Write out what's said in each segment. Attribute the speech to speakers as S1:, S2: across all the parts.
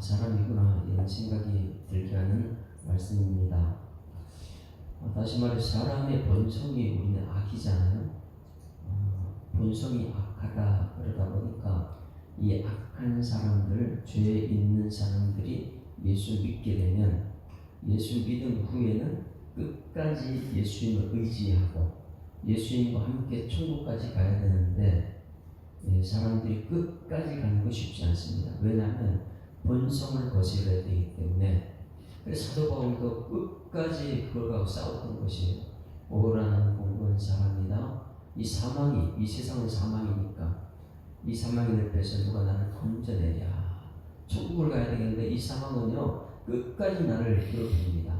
S1: 사람이구나 이런 생각이 들게 하는 말씀입니다. 다시 말해 사람의 본성이 우리는 악이잖아요. 본성이 악하다 그러다 보니까 이 악한 사람들, 죄 있는 사람들이 예수 믿게 되면 예수 믿은 후에는 끝까지 예수님을 의지하고 예수님과 함께 천국까지 가야 되는데 사람들이 끝까지 가는 거 쉽지 않습니다. 왜냐하면 본성을 거스려야 되기 때문에. 그래서 사도 바울도 끝까지 그걸 갖고 싸웠던 것이에요. 오라는 공부한 사람이다. 이 사망이, 이 세상은 사망이니까 이 사망의 늪에서 누가 나를 건져내랴. 천국을 가야 되겠는데 이 사망은요 끝까지 나를 괴롭힙니다.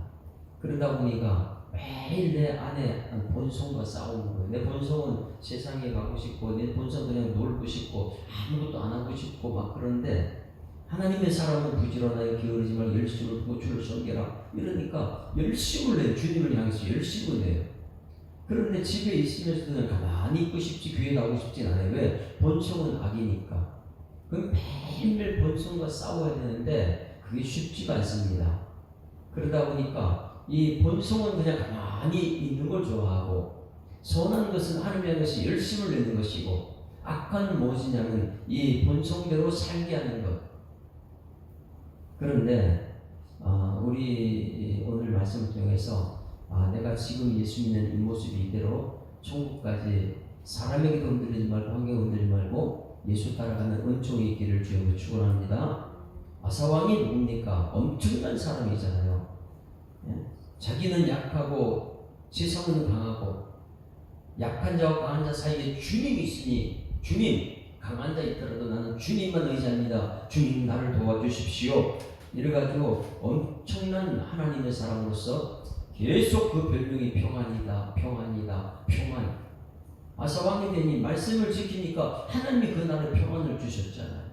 S1: 그러다 보니까 매일 내 안에 본성과 싸우는 거예요. 내 본성은 세상에 가고 싶고 내 본성은 그냥 놀고 싶고 아무것도 안 하고 싶고 막 그런데 하나님의 사람은 부지런하게 게으르지 말고 열심을 보고 주를 섬겨라 이러니까 열심을 내요. 주님을 향해서 열심을 내요. 그런데 집에 있으면서도 그냥 가만히 있고 싶지 교회 나오고 싶진 않아요. 왜? 본성은 악이니까. 그럼 매일매일 본성과 싸워야 되는데 그게 쉽지가 않습니다. 그러다 보니까 이 본성은 그냥 가만히 있는 걸 좋아하고 선한 것은 하나님의 것이 열심을 내는 것이고 악한 무엇이냐면 이 본성대로 살게 하는 것. 그런데 우리 오늘 말씀을 통해서 내가 지금 예수 믿는 이 모습이 이대로 천국까지 사람에게도 흔들리지 말고 환경에 흔들리지 말고 예수 따라가는 은총이 있기를 주여 축원합니다. 아사왕이 누굽니까? 엄청난 사람이잖아요. 자기는 약하고 세상은 강하고 약한 자와 강한 자 사이에 주님이 있으니 주님 강한 자 있더라도 나는 주님만 의지합니다. 주님 나를 도와주십시오. 이래가지고 엄청난 하나님의 사람으로서 계속 그 별명이 평안이다 평안이다 평안. 아사왕이 되니 말씀을 지키니까 하나님이 그 날에 평안을 주셨잖아요.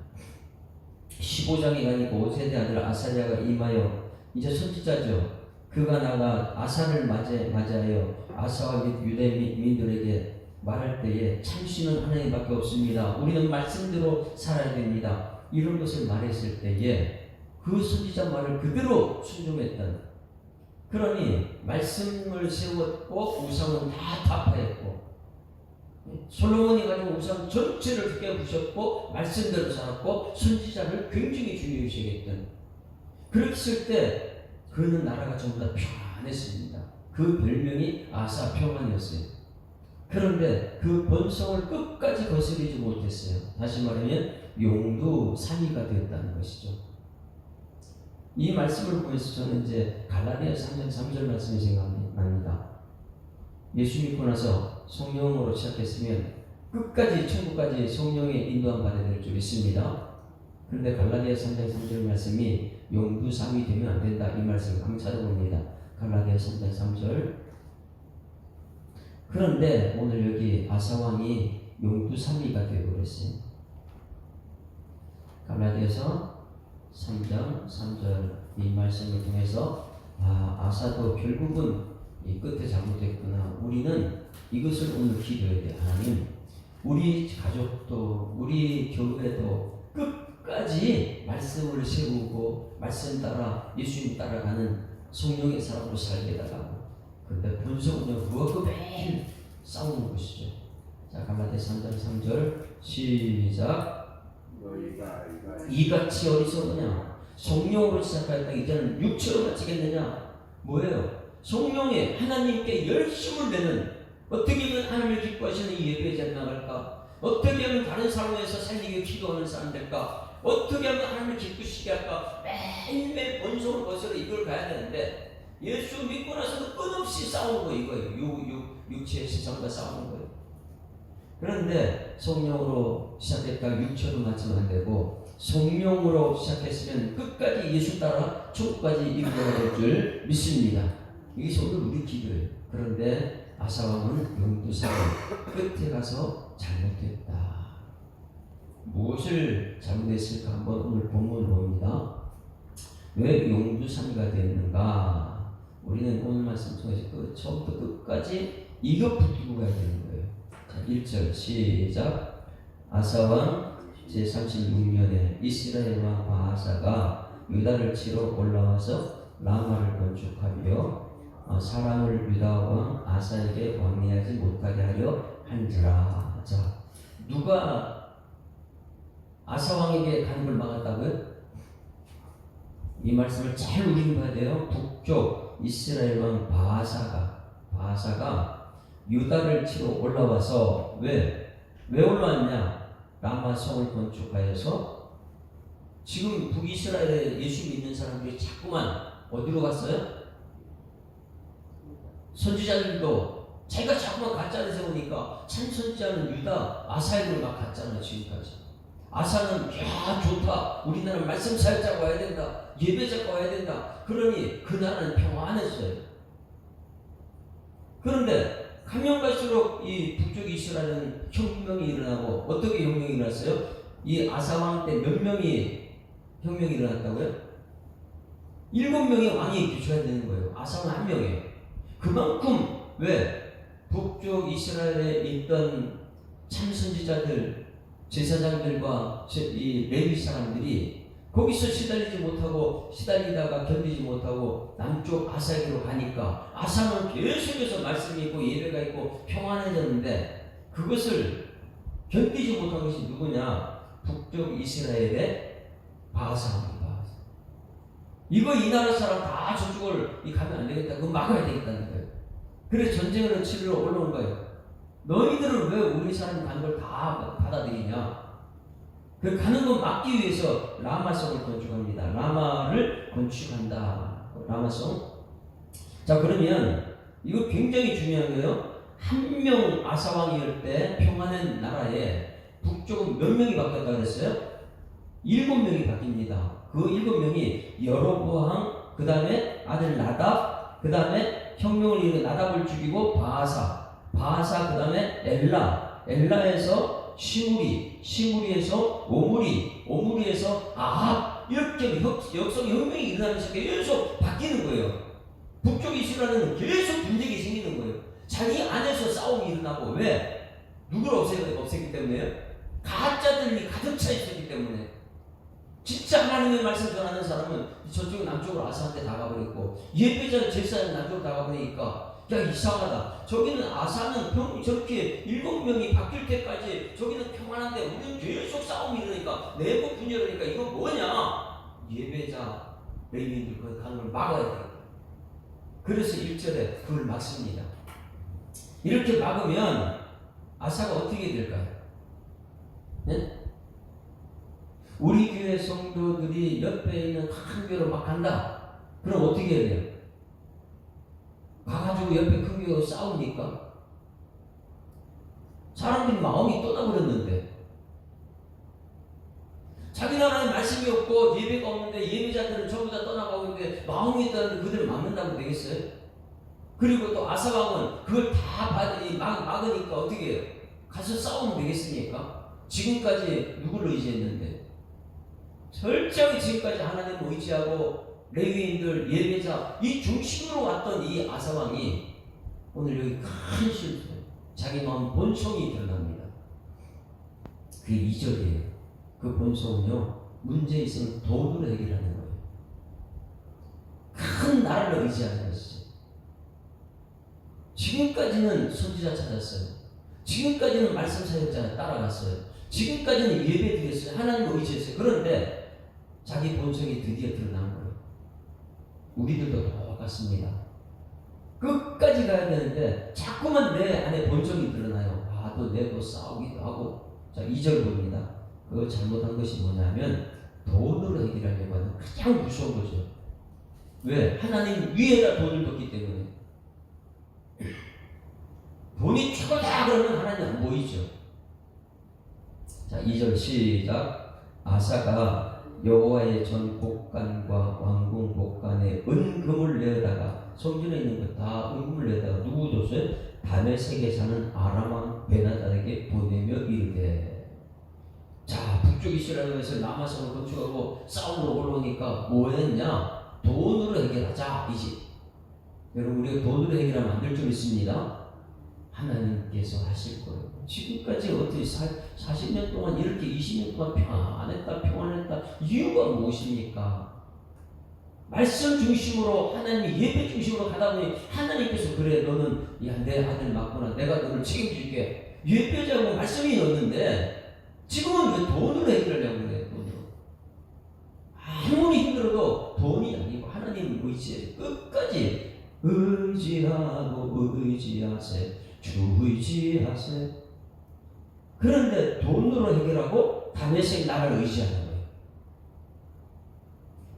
S1: 15장에 가니까 5세대 아들 아사랴가 임하여 이제 선지자죠. 그가 나가 아사를 맞이하여 아사와 유대 민들에게 말할 때에 참신은 하나님밖에 없습니다. 우리는 말씀대로 살아야 됩니다. 이런 것을 말했을 때에 그 선지자 말을 그대로 순종했던. 그러니 말씀을 세웠고 우상은 다 타파했고 솔로몬이 가진 우상 전체를 깨부셨고 말씀대로 살았고 선지자를 굉장히 중요시 여겼던. 그랬을 때 그는 나라가 전부 다 평안했습니다. 그 별명이 아사 평안이었어요. 그런데 그 본성을 끝까지 거스르지 못했어요. 다시 말하면 용두사미가 되었다는 것이죠. 이 말씀을 보면서 저는 이제 갈라디아서 3장 3절 말씀이 생각납니다. 예수 믿고 나서 성령으로 시작했으면 끝까지 천국까지 성령의 인도함 받아야 될 줄 믿습니다. 그런데 갈라디아서 3장 3절 말씀이 용두삼이 되면 안 된다 이 말씀을 한번 찾아봅니다. 갈라디아서 3장 3절. 그런데 오늘 여기 아사왕이 용두삼이가 되어버렸어요. 갈라디아서 3장 3절 이 말씀을 통해서 아사도 결국은 이 끝에 잘못했구나. 우리는 이것을 오늘 기도해야 돼. 하나님 우리 가족도 우리 교회도 끝까지 말씀을 세우고 말씀 따라 예수님 따라가는 성령의 사람으로 살게 해달라고. 그런데 본성은요 그거 매일 싸우는 것이죠. 자 갈라디아서 3장 3절 시작. 이같이 어리석으냐 성령으로 시작하였다 이제는 육체로 마치겠느냐. 뭐예요? 성령에 하나님께 열심을 내는 어떻게 하면 하나님을 기뻐하시는 이 예배에 잘 나갈까? 어떻게 하면 다른 사람에서 살리기 기도하는 사람 될까? 어떻게 하면 하나님을 기쁘시게 할까? 매일매일 본성을 거스러 이걸 가야 되는데 예수 믿고 나서도 끝없이 싸우는 거 이거예요. 육체의 세상과 싸우는 거예요. 그런데 성령으로 시작했다가 육체로 마치면 안 되고 성령으로 시작했으면 끝까지 예수 따라 천국까지 이루어야 될 줄 믿습니다. 이게 오늘 우리 기도예요. 그런데 아사왕은 용두사미 끝에 가서 잘못했다. 무엇을 잘못했을까 한번 오늘 본문을 봅니다. 왜 용두사미가 되었는가? 우리는 오늘 말씀 통해서 처음부터 끝까지 이것 붙이고 가야 되는 거예요. 자, 1절 시작. 아사왕 제36년에 이스라엘 왕 바하사가 유다를 치러 올라와서 라마를 건축하며 사람을 유다 왕 아사에게 왕래하지 못하게 하려 한지라. 자, 누가 아사 왕에게 가는 걸 막았다고요? 이 말씀을 잘 우리는 봐야 돼요. 북쪽 이스라엘 왕 바하사가 유다를 치러 올라와서 왜 올라왔냐? 라마 성을 건축하여서 지금 북이스라엘에 예수 믿는 사람들이 자꾸만 어디로 갔어요? 선지자들도 자기가 자꾸만 가짜를 세우니까 참 선지자는 유다 아사에게 막 갔잖아요. 지금까지 아사는 야 좋다, 우리나라 말씀 사역자가 와야 된다, 예배자가 와야 된다. 그러니 그 나라는 평안했어요. 그런데 가면 갈수록 이 북쪽 이스라엘은 혁명이 일어나고, 어떻게 혁명이 일어났어요? 이 아사 왕 때 몇 명이 혁명이 일어났다고요? 7명의 왕이 교체가 되는 거예요. 아사는 1명이에요. 그만큼 왜 북쪽 이스라엘에 있던 참선지자들, 제사장들과 이 레위 사람들이 거기서 시달리다가 견디지 못하고 남쪽 아사에게로 가니까 아사는 계속해서 말씀이 있고 예배가 있고 평안해졌는데, 그것을 견디지 못한 것이 누구냐? 북쪽 이스라엘의 바하사입니다. 이거 이 나라 사람 다 저쪽을 가면 안 되겠다, 그거 막아야 되겠다는 거예요. 그래서 전쟁을 치르러 올라온 거예요. 너희들은 왜 우리 사람 가는 걸 다 받아들이냐? 그 가는 거 막기 위해서 라마성을 건축합니다. 라마를 건축한다. 라마성. 자, 그러면 이거 굉장히 중요한 거예요. 한 명 아사왕이었을 때 평안한 나라에 북쪽은 몇 명이 바뀌었다 그랬어요? 7명이 바뀝니다. 그 7명이 여로보암, 그 다음에 아들 나답, 그 다음에 혁명을 이루는 나답을 죽이고 바하사, 그 다음에 엘라에서 시무리에서 오므리에서 아합, 이렇게 역성 혁명이 일어나면서 계속 바뀌는 거예요. 북쪽 이스라엘은 계속 분쟁이 생기는 거예요. 자기 안에서 싸움이 일어나고, 왜? 누구를 없애기 때문에요? 가짜들이 가득 차 있었기 때문에. 진짜 하나님의 말씀 전하는 사람은 저쪽 남쪽으로 아사한테 다가버렸고, 예배자 제사장 남쪽으로 다가버리니까 야 이상하다, 저기는 아사는 저렇게 7명이 바뀔 때까지 저기는 평안한데 우리는 계속 싸움이 일어나니까, 내부 분열하니까 이거 뭐냐? 예배자 레위인들 그 가는 걸 막아야 돼요. 그래서 1절에 그걸 막습니다. 이렇게 막으면 아사가 어떻게 될까요? 네? 우리 교회 성도들이 옆에 있는 큰 교회로 막 간다. 그럼 어떻게 해야 돼요? 가가지고 옆에 큰 교회로 싸우니까 사람들이 마음이 떠나버렸는데, 자기 나라에 말씀이 없고 예배가 없는데 예배자들은 전부 다 떠나가고 있는데 마음이 있다는데 그들을 막는다고 되겠어요? 그리고 또 아사왕은 그걸 다 막으니까 어떻게 해요? 가서 싸우면 되겠습니까? 지금까지 누구를 의지했는데, 철저히 지금까지 하나님을 의지하고 레위인들, 예배자 이 중심으로 왔던 이 아사왕이 오늘 여기 큰 실패, 자기 마음 본성이 드러납니다. 그게 2절이에요. 그 본성은요, 문제 있으면 돈으로 해결하는 거예요. 큰 나라를 의지하는 것이죠. 지금까지는 선지자 찾았어요. 지금까지는 말씀 사역자 따라갔어요. 지금까지는 예배 드렸어요. 하나님을 의지했어요. 그런데 자기 본성이 드디어 드러난 거예요. 우리들도 똑같습니다. 끝까지 가야 되는데 자꾸만 내 안에 본성이 드러나요. 또 내도 싸우기도 하고. 자, 2절 봅니다. 그거 잘못한 것이 뭐냐면 돈으로 해결하려고 하는 가장 무서운 거죠. 왜? 하나님 위에다 돈을 뒀기 때문에. 돈이 최고다 그러면 하나님 안 보이죠. 자, 2절 시작. 아사가 여호와의 전 복관과 왕궁 복관에 은금을 내다가, 성전에 있는 거 다 은금을 내다가 누구 줬어요? 다메섹에 사는 아람 왕 베나다에게 보내며 이르되. 자, 북쪽 이스라엘에서 라마성을 건축하고 싸움으로 올라오니까 뭐 했냐? 돈으로 해결하자 이지. 여러분, 우리가 돈으로 해결하면 안 될 점 있습니다. 하나님께서 하실 거예요. 지금까지 어떻게 40년 동안 이렇게 20년 동안 평안했다 이유가 무엇입니까? 말씀 중심으로 하나님 예배 중심으로 가다 보니 하나님께서 그래 너는 야 내 아들 맞구나 내가 너를 책임질게 예배자고 말씀이 었는데 지금은 왜 돈으로 해결하려고 그래 돈으로 아무리 힘들어도 돈이 아니고 하나님 의지해 끝까지 의지하고 의지하세 주 의지하세 그런데 돈으로 해결하고 다메섹 나라를 의지하는 거예요.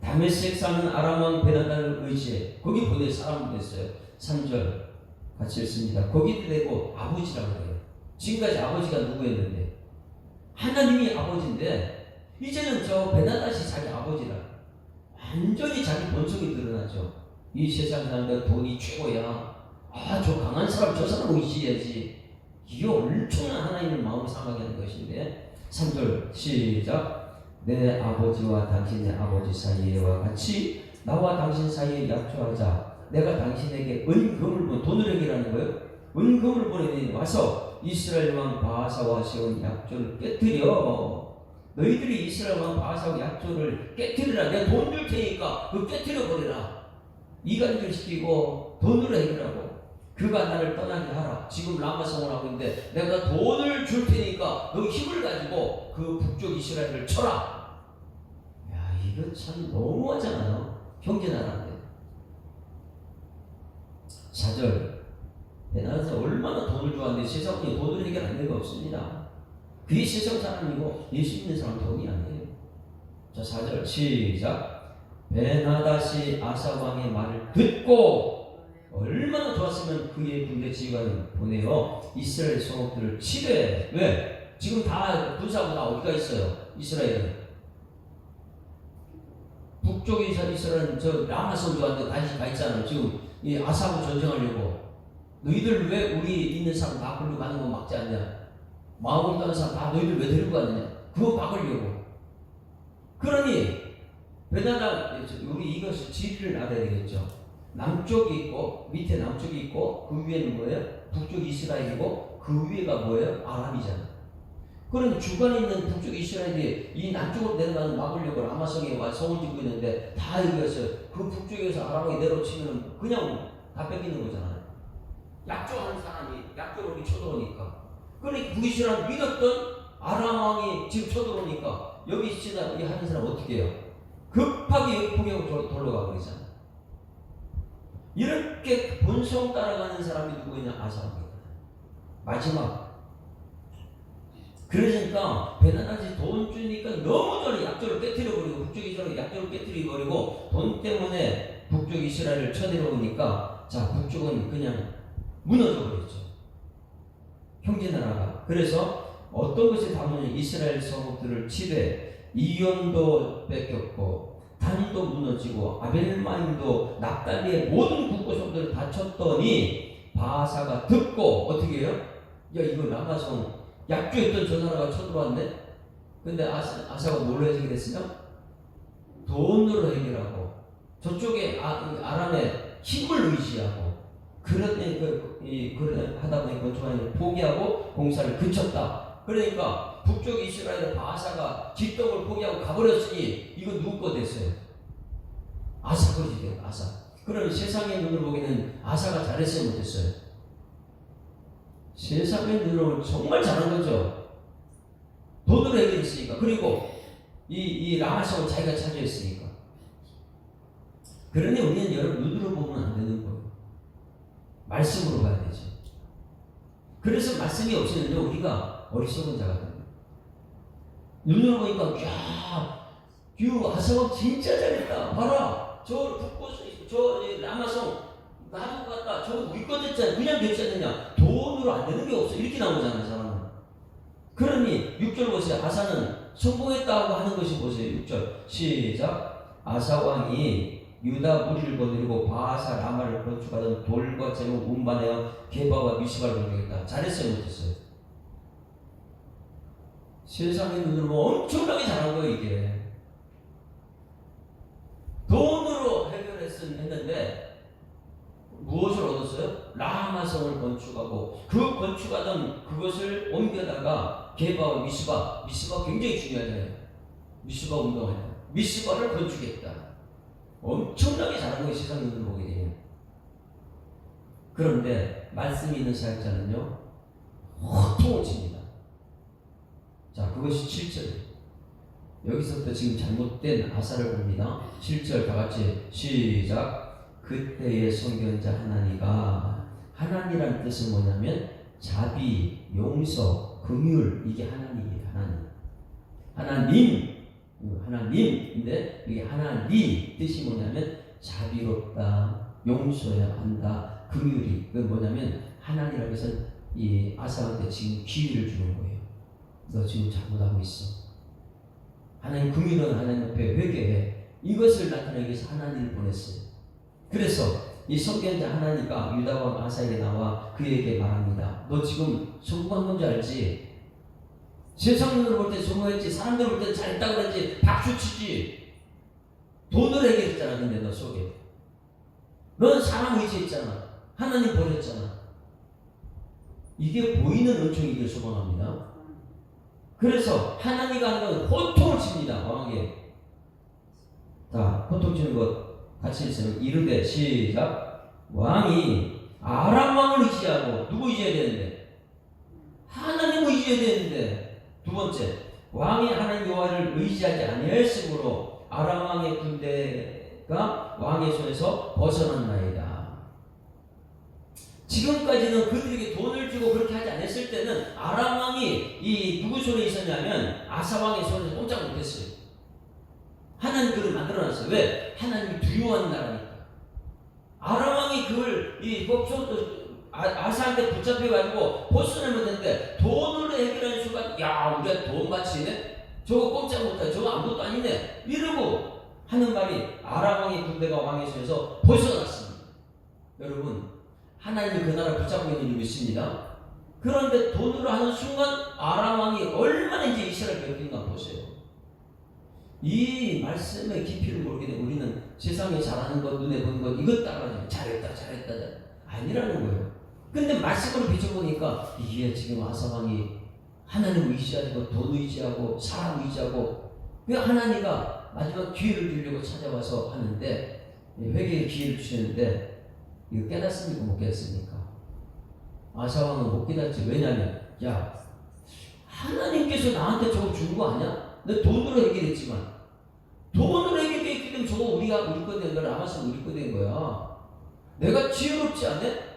S1: 다메섹 사는 아람왕 베나다를 의지해 거기 보낼 사람 됐어요. 3절 같이 읽습니다. 거기도 되고 아버지라고 해요. 지금까지 아버지가 누구였는데 하나님이 아버지인데 이제는 저 베나다시 자기 아버지라 완전히 자기 본성이 드러나죠. 이 세상 사람들 돈이 최고야. 아, 저 강한 사람 저 사람 의지해야지. 이게 엄청난 하나님의 마음을 상하게 하는 것인데 3절 시작 내 아버지와 당신의 아버지 사이와 같이 나와 당신 사이에 약조하자. 내가 당신에게 은금을 보내 돈을 해결하는 거예요. 은금을 보내니 와서 이스라엘 왕 바하사와 세운 약조를 깨뜨려. 너희들이 이스라엘 왕 바하사와 약조를 깨뜨리라. 내가 돈 줄 테니까 그 깨뜨려 버리라. 이간질 시키고 돈으로 해결하고 그가 나를 떠나게 하라. 지금 라마성을 하고 있는데 내가 돈을 줄 테니까 너 힘을 가지고 그 북쪽 이스라엘을 쳐라. 야 이거 참 너무하잖아요. 형제나라인데. 4절 베나다가 얼마나 돈을 좋아하는데 세상에 돈을 해결 안 되는 거 없습니다. 그게 세상 사람이고 예수 믿는 사람 돈이 아니에요. 자 4절 시작 베나다시 아사왕의 말을 듣고 얼마나 좋았으면 그의 군대 지휘관을 보내어 이스라엘 성읍들을 치되 왜? 지금 다 군사하고 다 어디가 있어요? 이스라엘은 북쪽에 이스라엘은 저 라마성 좋아하는데 다시 가 있잖아요. 지금 이 아사하고 전쟁하려고 너희들 왜 우리 있는 사람 다 끌고 가는 거 막지 않냐? 마음을 떠난 사람 다 너희들 왜 데리고 가느냐? 그거 막으려고. 그러니 베나다 우리 이것을 지리를 알아야 되겠죠. 남쪽이 있고 밑에 남쪽이 있고 그 위에는 뭐예요? 북쪽 이스라엘이고 그 위에가 뭐예요? 아람이잖아. 그럼 주변에 있는 북쪽 이스라엘이 이 남쪽으로 내려가는 막으려고 라마성에 와 성을 짓고 있는데 다 여기였어요. 그 북쪽에서 아람이 내려치면 그냥 다 뺏기는 거잖아요. 약조하는 사람이 약조로 쳐들어오니까. 그러니 북이스라엘 믿었던 아람 왕이 지금 쳐들어오니까 여기 진짜 이 하는 사람 어떻게 해요? 급하게 여기 포기하고 돌아가 버리잖아. 이렇게 본성 따라가는 사람이 누구냐? 아사입니다. 마지막. 그러니까 베나다시 돈 주니까 너무 전에 약조를 깨뜨려버리고 북쪽 이스라엘 약조를 깨뜨려버리고 돈 때문에 북쪽 이스라엘을 쳐들어오니까 자 북쪽은 그냥 무너져버렸죠. 형제나라가. 그래서 어떤 것이 다무냐 이스라엘 성읍들을 치되 이온도 뺏겼고 단도 무너지고 아벨마임도 납달리의 모든 국고성들을 다 쳤더니 바하사가 듣고 어떻게 해요? 야 이거 라마성 약조했던 저 나라가 쳐들어왔네? 근데 아사가 뭘로 해석이 됐으면 돈으로 해결하고 저쪽에 아람의 힘을 의지하고 그런 하다 보니 건축하는 포기하고 공사를 그쳤다. 그러니까 북쪽 이스라엘의 바하사가 집동을 포기하고 가버렸으니 이거 누구 거 됐어요? 아사 거지 돼요. 아사. 그러면 세상의 눈으로 보기에는 아사가 잘했어요, 못했어요? 세상의 눈으로 정말 잘한 거죠. 돈으로 해결했으니까. 그리고 이 라마성을 자기가 차지했으니까. 그러니 우리는 여러분 눈으로 보면 안 되는 거예요. 말씀으로 봐야 되죠. 그래서 말씀이 없으면요 우리가 어리석은 자가 됩니다. 눈으로 보니까 야, 아사왕 진짜 잘했다. 봐라, 저 북고수, 저 라마성 나도 갔다. 저거 우리 거 됐잖아. 그냥 됐지 않느냐. 돈으로 안 되는 게 없어. 이렇게 나오잖아요, 사람은. 그러니 6절 보세요. 아사는 성공했다고 하는 것이 보세요. 6절 시작. 아사왕이 유다 무리를 거느리고 바하사 라마를 건축하던 돌과 제목 운반하여 게바와 미스바를 건축했다. 잘했어요, 못했어요? 세상의 눈으로 엄청나게 잘한 거예요. 이게 돈으로 해결했는데 무엇을 얻었어요? 라마성을 건축하고 그 건축하던 그것을 옮겨다가 게바와 미스바 굉장히 중요하잖아요. 미스바 운동하냐. 미스바를 건축했다. 엄청나게 잘한 거예요. 세상 눈으로 보게 되면. 그런데 말씀이 있는 사역자는요, 호통을 칩니다. 자, 그것이 7절. 여기서부터 지금 잘못된 아사를 봅니다. 7절 다 같이 시작. 그때의 선견자 하나니가, 하나니란 뜻은 뭐냐면 자비, 용서, 긍휼, 이게 하나님이에요. 하나님인데 이게 하나님 뜻이 뭐냐면 자비롭다, 용서해야 한다, 긍휼이. 그건 뭐냐면 하나님이라고 해서 이 아사한테 지금 기회를 주는 거예요. 너 지금 잘못하고 있어. 하나님 긍휼은 하나님 옆에 회개해. 이것을 나타내기 위해서 하나님을 보냈어요. 그래서 이 선견자 하나니가 유다왕 아사에게 나와 그에게 말합니다. 너 지금 성공한 건지 알지? 세상 눈으로 볼 때 성공했지, 사람들 볼 때 잘했다고 그랬지, 박수치지, 돈으로 해결했잖아. 근데 너 속에 넌 사람 의지했잖아. 하나님 버렸잖아. 이게 보이는 은총이길 소망합니다. 그래서 하나님과 하는 건 호통을 칩니다. 왕에게. 자, 호통 치는 것 같이 있으면 이르되 시작. 왕이 아람 왕을 의지하고, 누구 의지해야 되는데? 하나님을 의지해야 되는데. 두 번째, 왕이 하나님 여호와를 의지하지 아니하였으므로 아람 왕의 군대가 왕의 손에서 벗어났나이다. 지금까지는 그들에게 돈을 주고 그렇게 하지 않았을 때는 아람 왕이 이 누구 손에 있었냐면 아사 왕의 손에서 꼼짝 못했어요. 하나님 그를 만들어놨어요. 왜? 하나님이 두려워하는 나라니까. 아람 왕이 그걸 이 아사한테 붙잡혀가지고 벗어내면 되는데 돈으로 해결하는 순간, 야, 우리가 돈 바치네? 저거 꼼짝 못해. 저거 아무것도 아니네. 이러고 하는 말이 아람 왕의 군대가 왕의 손에서 벗어났습니다. 여러분, 하나님이 그 나라 붙잡고 있는 줄 믿습니다. 그런데 돈으로 하는 순간 아람 왕이 얼마나 이제 이스라엘 베낀가 보세요. 이 말씀의 깊이를 모르게 되면 우리는 세상에 잘하는 것, 눈에 보는 것, 이것 따라가지고 잘했다 아니라는 거예요. 근데 말씀으로 비춰보니까 이게 지금 아사 왕이 하나님 의지하고 돈 의지하고 사람 의지하고, 그 하나님과 마지막 기회를 주려고 찾아와서 하는데, 회개의 기회를 주시는데 이거 깨닫습니까? 못 깨닫습니까? 아사 왕은 못 깨닫지. 왜냐하면, 야, 하나님께서 나한테 저거 준 거 아니야? 내 돈으로 해결했지만, 돈으로 해결했기 때문에 저거 우리 거 된 거야. 아마서 우리 거 된 거야. 내가 지혜롭지 않네?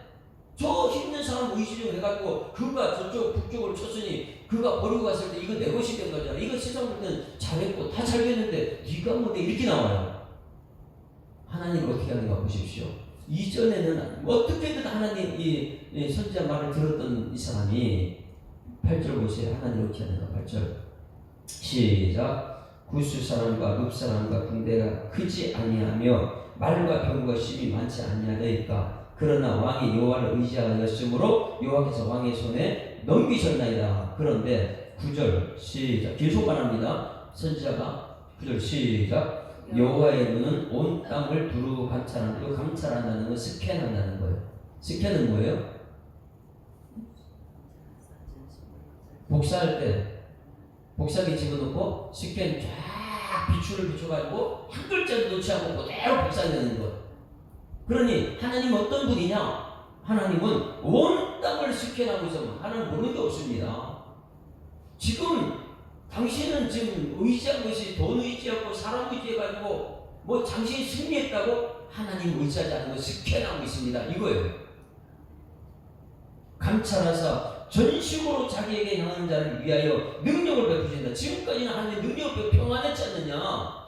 S1: 저 힘든 사람 의지를 해가지고 그가 저쪽 북쪽을 쳤으니 그가 버리고 갔을 때 이거 내 것이 된 거잖아. 이거 세상 볼 때는 잘했고 다 잘 됐는데 네가 뭔데 이렇게 나와요. 하나님 어떻게 하는가 보십시오. 이전에는 어떻게든 하나님 이 선지자 말을 들었던 이 사람이 8절 보세요. 하나님 어떻게 하는가. 8절 시작. 구스 사람과 룹 사람과 군대가 크지 아니하며 말과 병과 심이 많지 아니하리까. 그러나 왕이 여호와를 의지하였으므로 여호와께서 왕의 손에 넘기셨나이다. 그런데 9절 시작. 계속 말합니다. 선지자가 9절 시작. 여호와의 눈은 온 땅을 두루 감찰한다. 감찰한다는 건 스캔한다는 거예요. 스캔은 뭐예요? 복사할 때 복사기 집어넣고 스캔 쫙 비추를 비춰가지고 한 글자도 놓지 않고 그대로 복사되는 거. 그러니 하나님 어떤 분이냐? 하나님은 온 땅을 스캔하고 있으면 하나님 모르는 게 없습니다. 지금 당신은 지금 의지한 것이 돈 의지하고 사람 의지해가지고 뭐 당신이 승리했다고 하나님 의지하지 않는 거 스캔하고 있습니다. 이거예요. 감찰하사 전식으로 자기에게 향하는 자를 위하여 능력을 베푸신다. 지금까지는 하나님 능력을 평안했지 않느냐.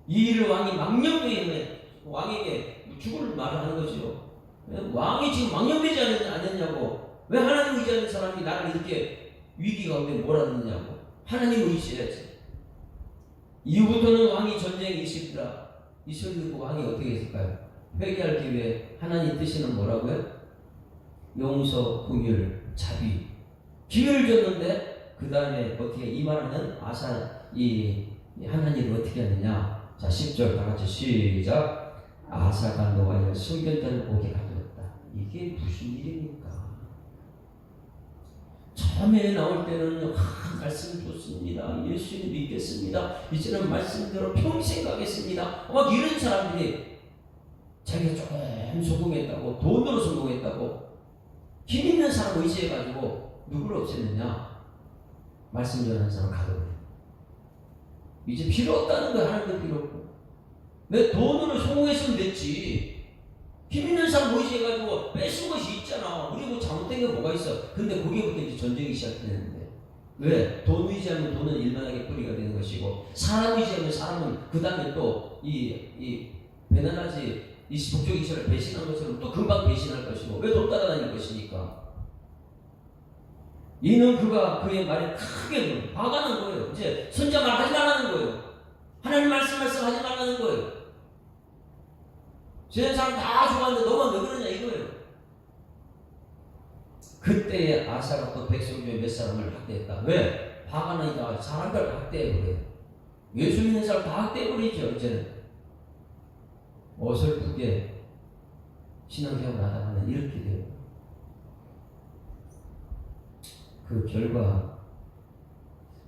S1: 이 일을 왕이 망령되게 왕에게 죽을 말을 하는 거죠. 왕이 지금 망령되지 않았냐고. 왜 하나님 의지하는 사람이 나를 이렇게 위기 가운데 몰아넣느냐고. 하나님 의지해야지. 이후부터는 왕이 전쟁에 일시키라. 이 소리 듣고 왕이 어떻게 했을까요? 회개할 기회에 하나님 뜻이는 뭐라고요? 용서, 긍휼, 자비. 기회를 줬는데 그 다음에 어떻게 이 말하는 아사 이 하나님을 어떻게 하느냐. 자 10절 다 같이 시작. 아사가 노하여 순결자를 옥에 가두었다. 이게 무슨 일입니까? 처음에 나올 때는 말씀 좋습니다. 예수님 믿겠습니다. 이제는 말씀대로 평생 가겠습니다. 막 이런 사람들이 자기가 조금 성공했다고, 돈으로 성공했다고, 힘 있는 사람 의지해가지고 누구를 없앴느냐? 말씀 전하는 사람 가둬버려. 이제 필요 없다는 거 하나님도 필요 없고, 내 돈으로 성공했으면 됐지. 힘 있는 사람 의지해가지고 뺏은 것이 있잖아. 우리 뭐 잘못된 게 뭐가 있어? 근데 거기부터 이제 전쟁이 시작되는데, 왜? 돈 의지하면 돈은 일만하게 뿌리가 되는 것이고, 사람 의지하면 사람은 그 다음에 또 이 배나라지 이 북쪽 이스라엘 배신한 것처럼 또 금방 배신할 것이고, 왜 돈 따라다닐 것이니까. 이는 그가 그의 말에 크게 화가 난 거예요. 이제 선자 말 하지 말라는 거예요. 하나님 말씀하지 말라는 거예요. 세상 사람 다 좋아하는데 너만 왜 그러냐 이거예요. 그때에 아사가 또 백성 중에 몇 사람을 학대했다. 왜? 화가 나니까 사람들 학대해버려요. 예수 믿는 사람 다 학대해버리죠. 이제는 어설프게 신앙생활 하다가는 이렇게 돼요. 그 결과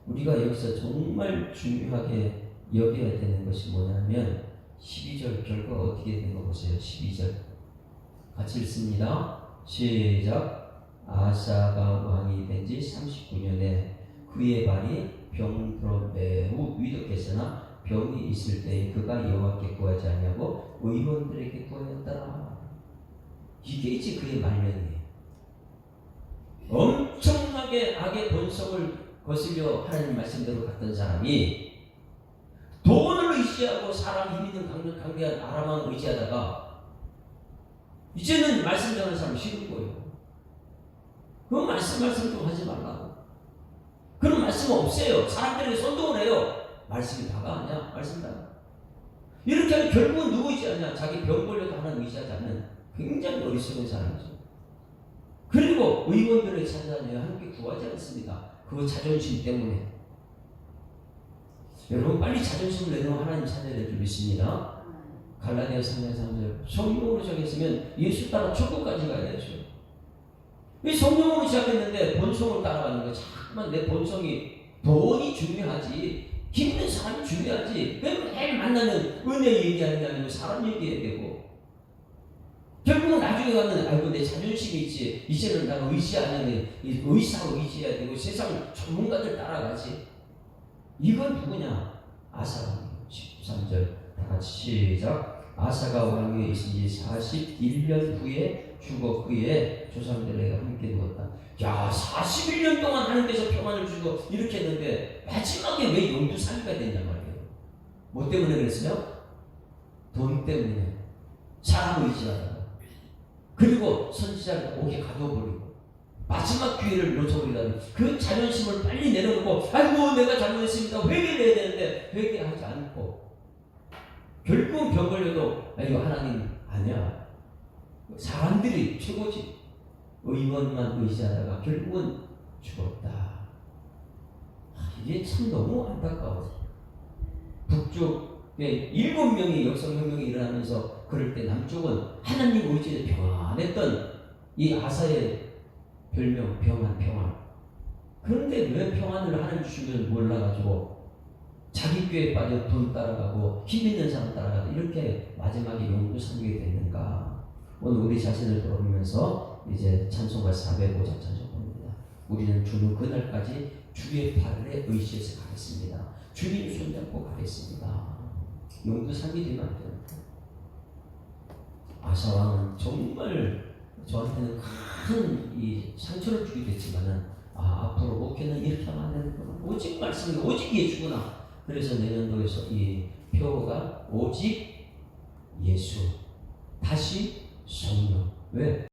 S1: 우리가 여기서 정말 중요하게 여겨야 되는 것이 뭐냐면 12절 결과 어떻게 된 거 보세요. 12절 같이 읽습니다. 시작. 아사가 왕이 된 지 39년에 그의 발이 병들어 매우 위독했으나 병이 있을 때에 그가 여호와께 구하지 아니하고 의원들에게 구하였더라. 이게 이제 그의 말년이에요. 엄청나게 악의 본성을 거스려 하나님 말씀대로 갔던 사람이 돈을 의지하고 사람 힘 있는 강대한 아람왕을 의지하다가 이제는 말씀 전하는 사람 싫은 거예요. 그 말씀 좀 하지 말라고. 그런 말씀 없어요. 사람들에게 선동을 해요. 말씀이 다가 아니야. 말씀 다가. 이렇게 하면 결국은 누구 의지하냐? 자기 병 걸려도 하나님 의지하지 않는 굉장히 어리석은 사람이죠. 그리고 의원들을 찾아다녀 함께 구하지 않습니다. 그 자존심 때문에. 여러분 빨리 자존심을 내놓으면 하나님 찾아야 될 줄 믿습니다. 갈라디아 3장 3절 성령으로 시작했으면 예수 따라 천국까지 가야죠. 이 성령으로 시작했는데 본성을 따라가는 거 자꾸만 내 본성이 돈이 중요하지 힘 있는 사람이 중요하지 왜 매일 만나면 은혜 얘기하느냐 아니면 사람 얘기해야 되고 결국은 나중에 가면 아이고 내 자존심이 있지 이제는 내가 의지하는 의사로 의지해야 되고 세상 전문가들 따라가지. 이건 누구냐? 아사가 13절 다같이 시작. 아사가 왕위에 있은 지 41년 후에 죽어 그의 조상들에게 함께 누웠다. 야 41년 동안 하나님께서 평안을 주고 이렇게 했는데 마지막에 왜 용두사미가 됐냔 말이에요. 뭐 때문에 그랬어요? 돈 때문에. 사람 의지하다가 그리고 선지자를 옥에 가둬버리고 마지막 기회를 놓쳐버리다니 그 자존심을 빨리 내려놓고 아이고 내가 잘못했습니다 회개를 해야 되는데 회개하지 않고 결국은 병 걸려도 이거 하나님 아니야 사람들이 최고지 의원만 의지하다가 결국은 죽었다. 이게 참 너무 안타까워. 북쪽에 7명이 역성혁명이 일어나면서 그럴 때 남쪽은 하나님 의지에 평안했던 이 아사의 별명 평안. 그런데 왜 평안을 하나님 주신 줄 몰라가지고 자기 꾀에 빠져 돈 따라가고 힘 있는 사람 따라가고 이렇게 마지막에 용두사미게 됐는가. 오늘 우리 자신을 돌아보면서 이제 찬송가 405장 찬송합니다. 우리는 주는 그날까지 주의 발에 의지해서 가겠습니다. 주님 손잡고 가겠습니다. 용두사미 되면 안 됩니다. 아사왕은 정말 저한테는 큰 이 상처를 주게 됐지만은 앞으로 목회는 이렇게 하면 안 되는구나. 오직 말씀이 오직 예수구나. 그래서 내년도에서 이 표가 오직 예수 다시 성령. 왜?